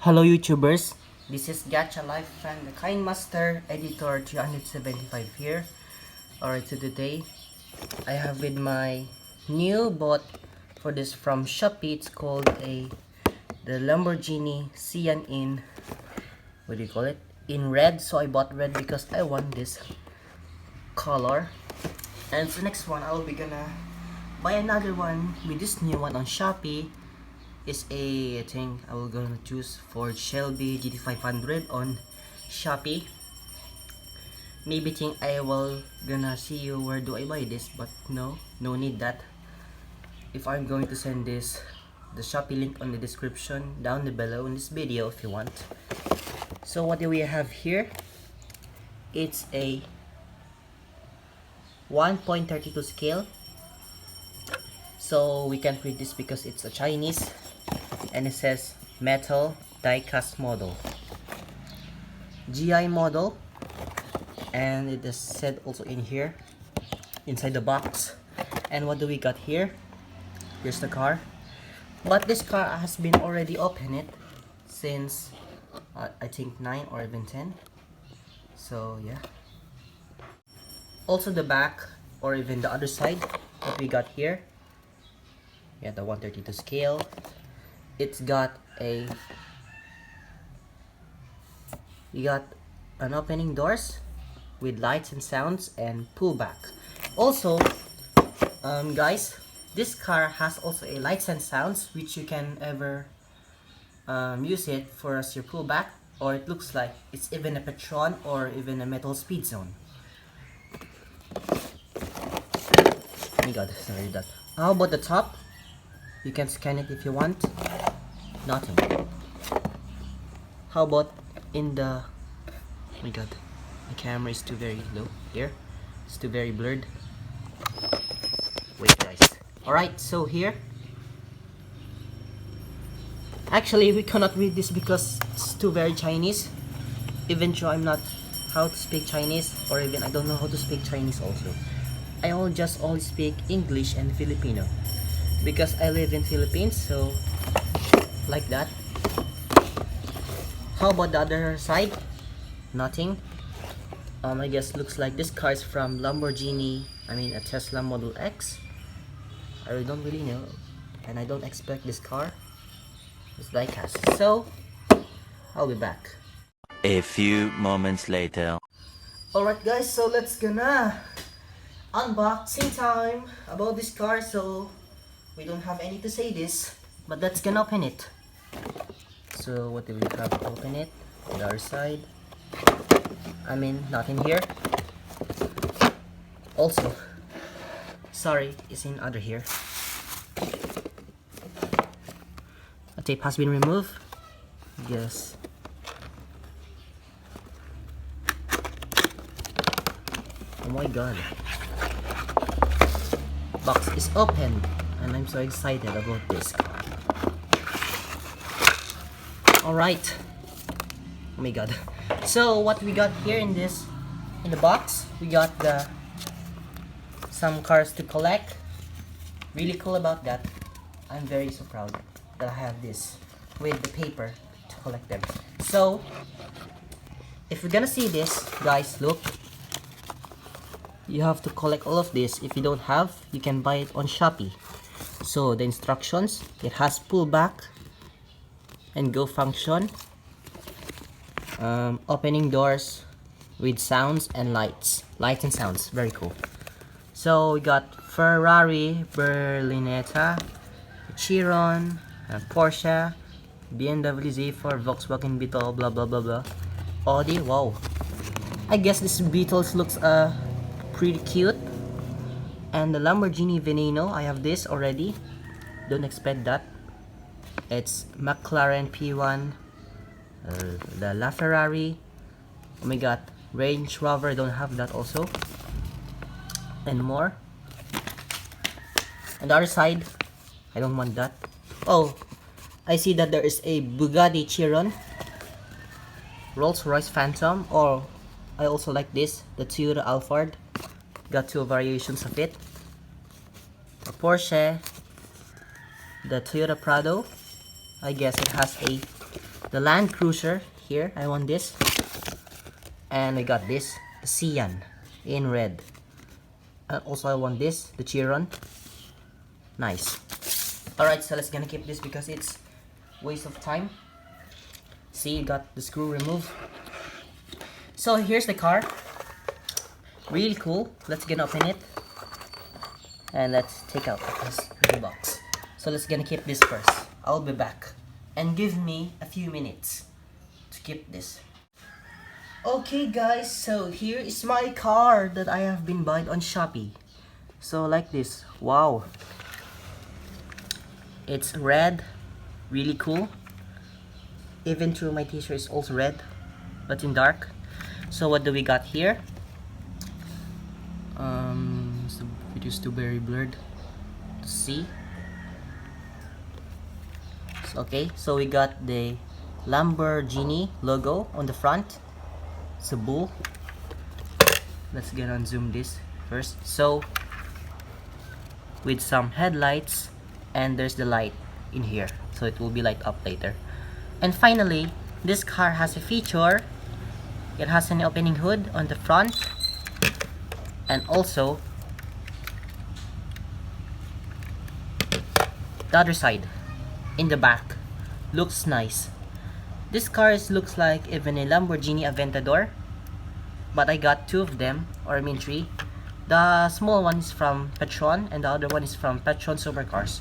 Hello YouTubers, this is Gacha Life and the Kind Master Editor 375 here. Alright, so today I have with my new bot for this from Shoppe. It's called the Lamborghini Sian in, what do you call it? In red. So I bought red because I want this color. And so next one I'll be gonna buy another one with this new one on Shoppe. Is I think I will gonna choose for Shelby GT500 on Shoppe. Maybe think I will gonna see you where do I buy this, but no need that. If I'm going to send this, the Shoppe link on the description down below in this video if you want. So what do we have here? It's a 1.32 scale. So we can't read this because it's a Chinese. And it says metal die-cast model, GI model, and it is said also in here inside the box. And what do we got here? Here's the car, but this car has been already opened since I think 9 or even 10. So yeah, also the back or even the other side, what we got here, yeah, the 132 scale. It's got you got an opening doors with lights and sounds and pullback. Also, guys, this car has also a lights and sounds which you can ever use it for as your pullback, or it looks like it's even a Petron or even a metal speed zone. Oh my god, sorry that. How about the top? You can scan it if you want. Nothing. How about in the, oh my god, the camera is too very low here, it's too very blurred. Wait guys. Alright, so here actually we cannot read this because it's too very Chinese, even though I'm not how to speak Chinese, or even I don't know how to speak Chinese also. I only speak English and Filipino because I live in Philippines, so like that. How about the other side? Nothing. I guess looks like this car is from Lamborghini, I mean a Tesla Model X. I don't really know, and I don't expect this car is diecast. So I'll be back. A few moments later. Alright guys, so let's gonna unboxing time about this car. So we don't have any to say this, but let's gonna open it. So what do we have to open it? The other side, I mean nothing here. Also, sorry, it's in other here. A tape has been removed. Yes. Oh my god. Box is open and I'm so excited about this car. Alright. Oh my god. So what we got here in the box, we got some cars to collect. Really cool about that. I'm very so proud that I have this with the paper to collect them. So if you're gonna see this, guys, look, you have to collect all of this. If you don't have, you can buy it on Shoppe. So the instructions, it has pullback and go function, opening doors with sounds and lights and sounds, very cool. So we got Ferrari, Berlinetta, Chiron, Porsche, BMW Z4, Volkswagen Beetle, blah blah blah blah, Audi. Wow, I guess this Beetles looks pretty cute. And the Lamborghini Veneno, I have this already, don't expect that. It's McLaren P1, the LaFerrari, oh my god, Range Rover, don't have that also, and more. On the other side, I don't want that. Oh, I see that there is a Bugatti Chiron, Rolls-Royce Phantom, or I also like this, the Toyota Alphard, got two variations of it, a Porsche, the Toyota Prado. I guess it has a the Land Cruiser here. I want this. And I got this, the Sian in red. And also I want this, the Chiron. Nice. Alright, so let's gonna keep this because it's waste of time. See, got the screw removed. So here's the car. Really cool. Let's gonna open it. And let's take out this box. So let's gonna keep this first. I'll be back. And give me a few minutes to keep this. Okay guys, so here is my car that I have been buying on Shoppe. So like this. Wow. It's red. Really cool. Even though my t-shirt is also red, but in dark. So what do we got here? The video is too very blurred to see. Okay, so we got the Lamborghini logo on the front. It's a bull. Let's get on zoom this first. So with some headlights, and there's the light in here, so it will be light up later. And finally, this car has a feature. It has an opening hood on the front, and also the other side in the back. Looks nice. This car looks like even a Lamborghini Aventador, but I got two of them, or I mean three. The small one is from Petron and the other one is from Petron Supercars.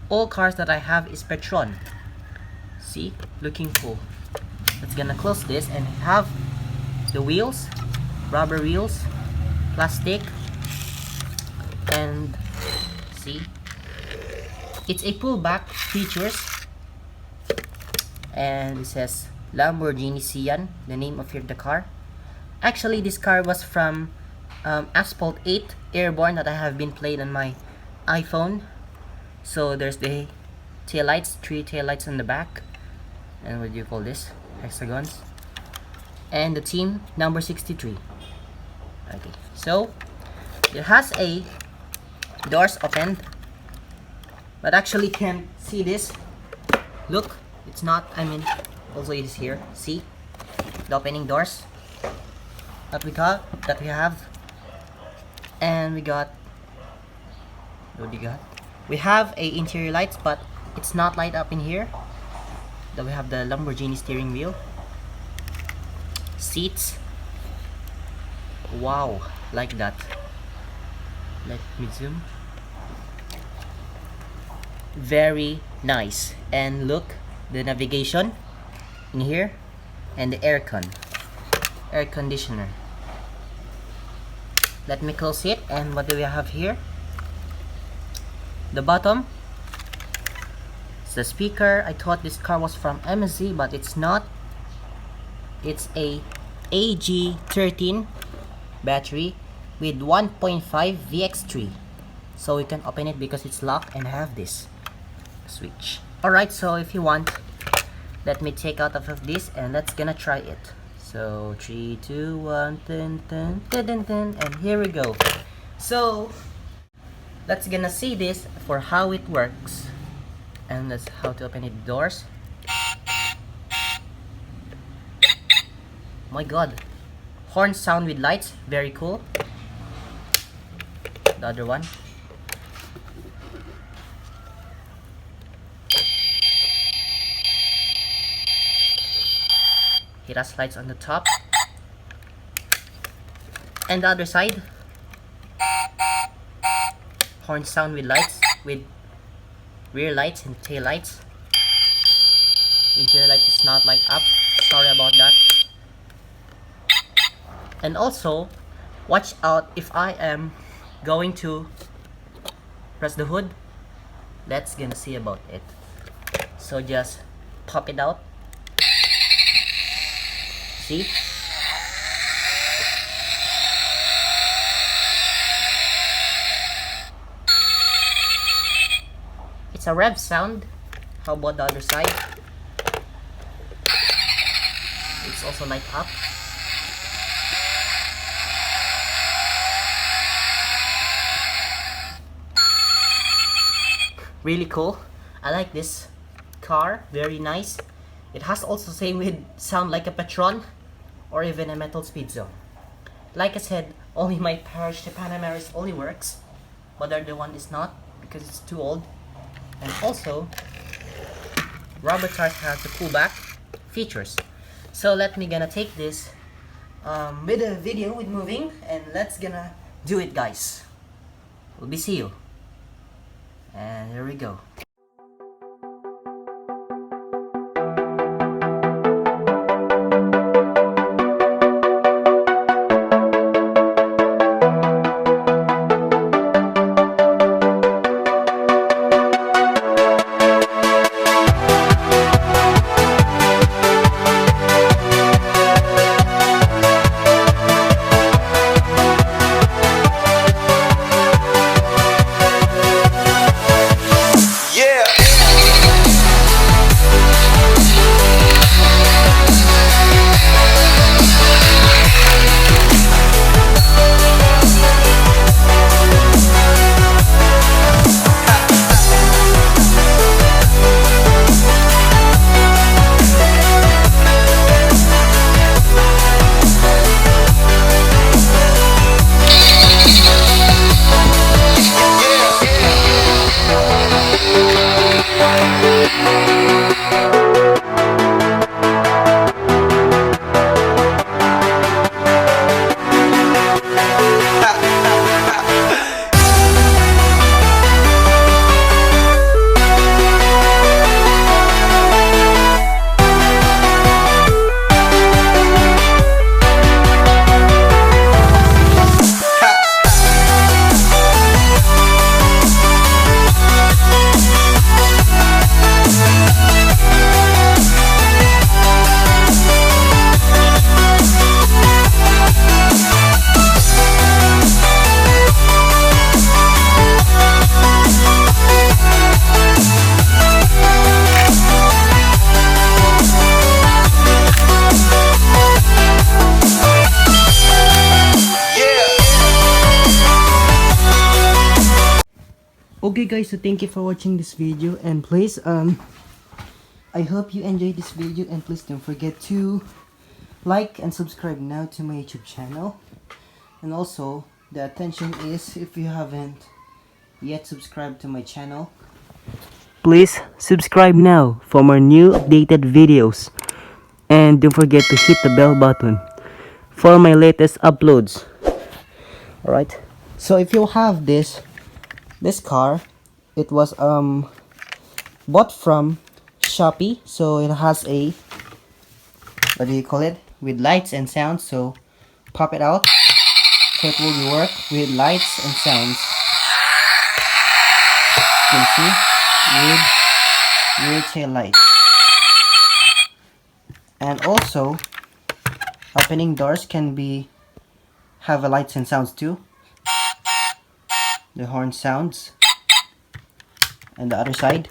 All cars that I have is Petron. See, looking cool. Let's gonna close this and have the wheels, rubber wheels, plastic, and see, it's a pullback features, and it says Lamborghini Sian, the name of the car. Actually, this car was from Asphalt 8 Airborne that I have been playing on my iPhone. So there's the tail lights, 3 tail lights on the back, and what do you call this? Hexagons. And the team number 63. Okay, so it has a doors opened, but actually can't see this. Look, it's not, I mean, also it is here. See the opening doors that we have, and we got, what do you got? We have a interior lights, but it's not light up in here. Then we have the Lamborghini steering wheel, seats. Wow, like that. Let me zoom. Very nice. And look, the navigation in here, and the air conditioner. Let me close it. And what do we have here? The bottom, it's the speaker. I thought this car was from MSZ, but it's not. It's a AG13 battery with 1.5 VX3. So we can open it because it's locked, and have this switch. Alright, so if you want, let me take out of this and let's gonna try it. So 3, 2, 1, dun, dun, dun, dun, dun, and here we go. So let's gonna see this for how it works, and that's how to open it, doors. My god, horn sound with lights, very cool. The other one, it has lights on the top, and the other side, horn sound with lights, with rear lights and tail lights. Interior lights is not light up, sorry about that. And also, watch out if I am going to press the hood. Let's gonna see about it. So just pop it out. See? It's a rev sound. How about the other side? It's also light up. Really cool. I like this car, very nice. It has also same with sound like a Patron or even a metal speed zone. Like I said, only my Parish de Panamaris only works, but the other one is not because it's too old. And also, rubber tires has the pullback features. So let me gonna take this with a video with moving, and let's gonna do it, guys. We'll be see you. And here we go. Okay guys, so thank you for watching this video, and please I hope you enjoyed this video, and please don't forget to like and subscribe now to my YouTube channel. And also the attention is, if you haven't yet subscribed to my channel, please subscribe now for more new updated videos, and don't forget to hit the bell button for my latest uploads. Alright, so if you have this car, it was bought from Shoppe, so it has a, what do you call it, with lights and sounds. So pop it out, so it will work with lights and sounds. You can see with rear tail lights, and also opening doors can be have a lights and sounds too. The horn sounds, and the other side,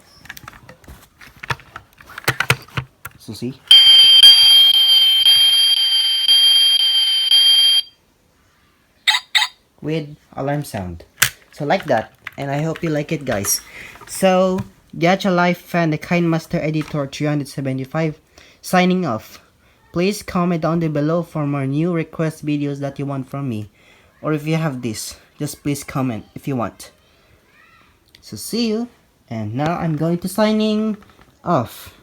so see, with alarm sound, so like that. And I hope you like it, guys. So Gacha Life fan, the Kind Master Editor 375, signing off. Please comment down below for more new request videos that you want from me, or if you have this, just please comment if you want. So see you, and now I'm going to signing off.